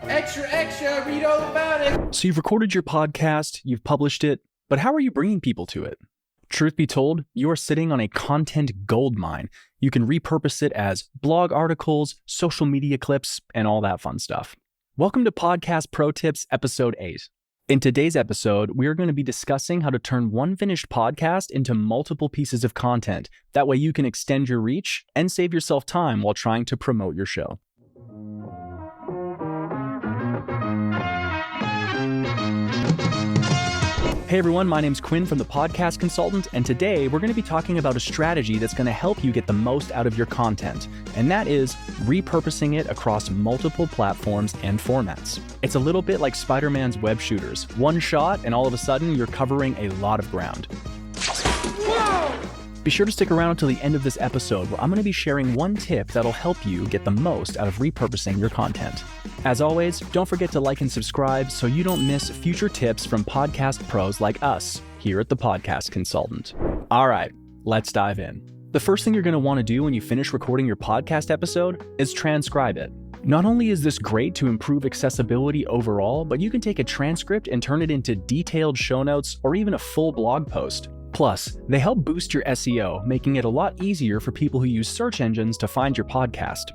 Extra, extra, read all about it. So you've recorded your podcast, you've published it, but how are you bringing people to it? Truth be told, you are sitting on a content goldmine. You can repurpose it as blog articles, social media clips, and all that fun stuff. Welcome to Podcast Pro Tips, Episode 8. In today's episode, we are going to be discussing how to turn one finished podcast into multiple pieces of content. That way you can extend your reach and save yourself time while trying to promote your show. Hey everyone, my name's Quinn from The Podcast Consultant, and today we're going to be talking about a strategy that's going to help you get the most out of your content, and that is repurposing it across multiple platforms and formats. It's a little bit like Spider-Man's web shooters. One shot, and all of a sudden, you're covering a lot of ground. Be sure to stick around until the end of this episode, where I'm going to be sharing one tip that'll help you get the most out of repurposing your content. As always, don't forget to like and subscribe so you don't miss future tips from podcast pros like us here at The Podcast Consultant. All right, let's dive in. The first thing you're going to want to do when you finish recording your podcast episode is transcribe it. Not only is this great to improve accessibility overall, but you can take a transcript and turn it into detailed show notes or even a full blog post. Plus, they help boost your SEO, making it a lot easier for people who use search engines to find your podcast.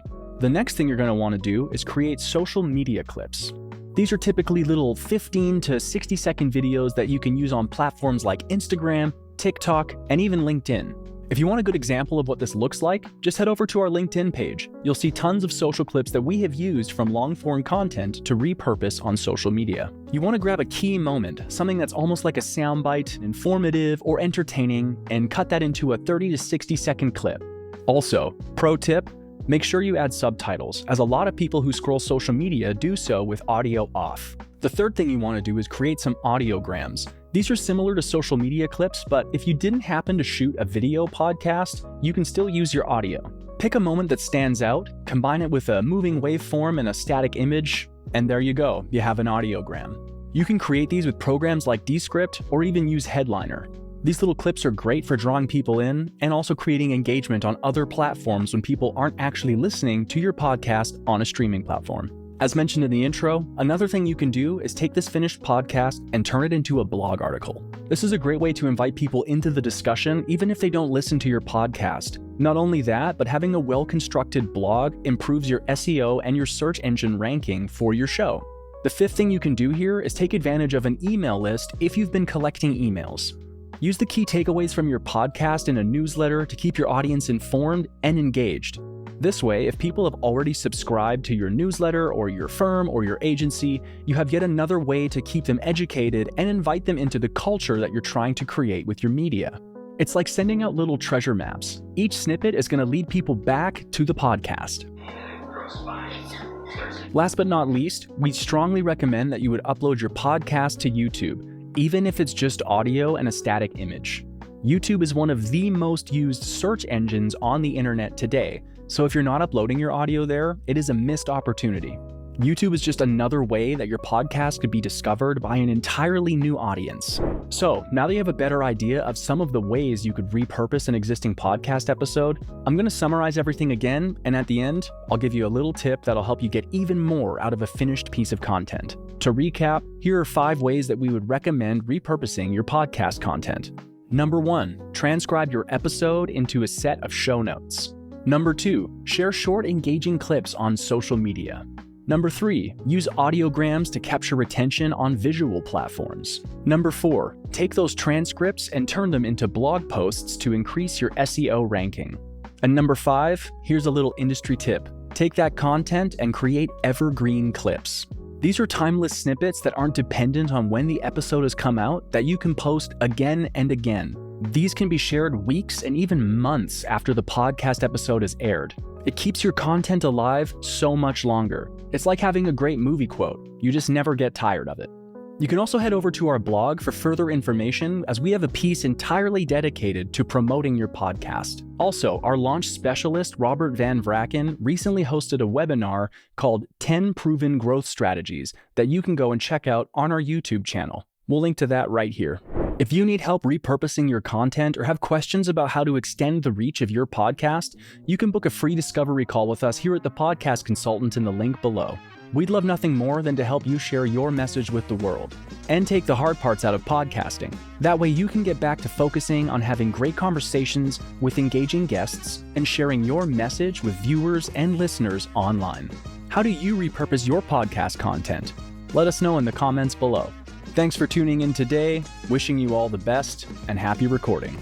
The next thing you're going to want to do is create social media clips. These are typically little 15 to 60 second videos that you can use on platforms like Instagram, TikTok, and even LinkedIn. If you want a good example of what this looks like, just head over to our LinkedIn page. You'll see tons of social clips that we have used from long-form content to repurpose on social media. You want to grab a key moment, something that's almost like a soundbite, informative, or entertaining, and cut that into a 30 to 60 second clip. Also, pro tip, make sure you add subtitles, as a lot of people who scroll social media do so with audio off. The third thing you want to do is create some audiograms. These are similar to social media clips, but if you didn't happen to shoot a video podcast, you can still use your audio. Pick a moment that stands out, combine it with a moving waveform and a static image, and there you go, you have an audiogram. You can create these with programs like Descript or even use Headliner. These little clips are great for drawing people in and also creating engagement on other platforms when people aren't actually listening to your podcast on a streaming platform. As mentioned in the intro, another thing you can do is take this finished podcast and turn it into a blog article. This is a great way to invite people into the discussion even if they don't listen to your podcast. Not only that, but having a well-constructed blog improves your SEO and your search engine ranking for your show. The fifth thing you can do here is take advantage of an email list if you've been collecting emails. Use the key takeaways from your podcast in a newsletter to keep your audience informed and engaged. This way, if people have already subscribed to your newsletter or your firm or your agency, you have yet another way to keep them educated and invite them into the culture that you're trying to create with your media. It's like sending out little treasure maps. Each snippet is going to lead people back to the podcast. Last but not least, we strongly recommend that you would upload your podcast to YouTube, even if it's just audio and a static image. YouTube is one of the most used search engines on the internet today, so if you're not uploading your audio there, it is a missed opportunity. YouTube is just another way that your podcast could be discovered by an entirely new audience. So now that you have a better idea of some of the ways you could repurpose an existing podcast episode, I'm going to summarize everything again, and at the end, I'll give you a little tip that'll help you get even more out of a finished piece of content. To recap, here are 5 ways that we would recommend repurposing your podcast content. Number 1, transcribe your episode into a set of show notes. Number 2, share short, engaging clips on social media. Number 3, use audiograms to capture attention on visual platforms. Number 4, take those transcripts and turn them into blog posts to increase your SEO ranking. And number 5, here's a little industry tip. Take that content and create evergreen clips. These are timeless snippets that aren't dependent on when the episode has come out that you can post again and again. These can be shared weeks and even months after the podcast episode is aired. It keeps your content alive so much longer. It's like having a great movie quote. You just never get tired of it. You can also head over to our blog for further information, as we have a piece entirely dedicated to promoting your podcast. Also, our launch specialist, Robert Van Vraken, recently hosted a webinar called 10 Proven Growth Strategies that you can go and check out on our YouTube channel. We'll link to that right here. If you need help repurposing your content or have questions about how to extend the reach of your podcast, you can book a free discovery call with us here at The Podcast Consultant in the link below. We'd love nothing more than to help you share your message with the world and take the hard parts out of podcasting. That way you can get back to focusing on having great conversations with engaging guests and sharing your message with viewers and listeners online. How do you repurpose your podcast content? Let us know in the comments below. Thanks for tuning in today, wishing you all the best, and happy recording.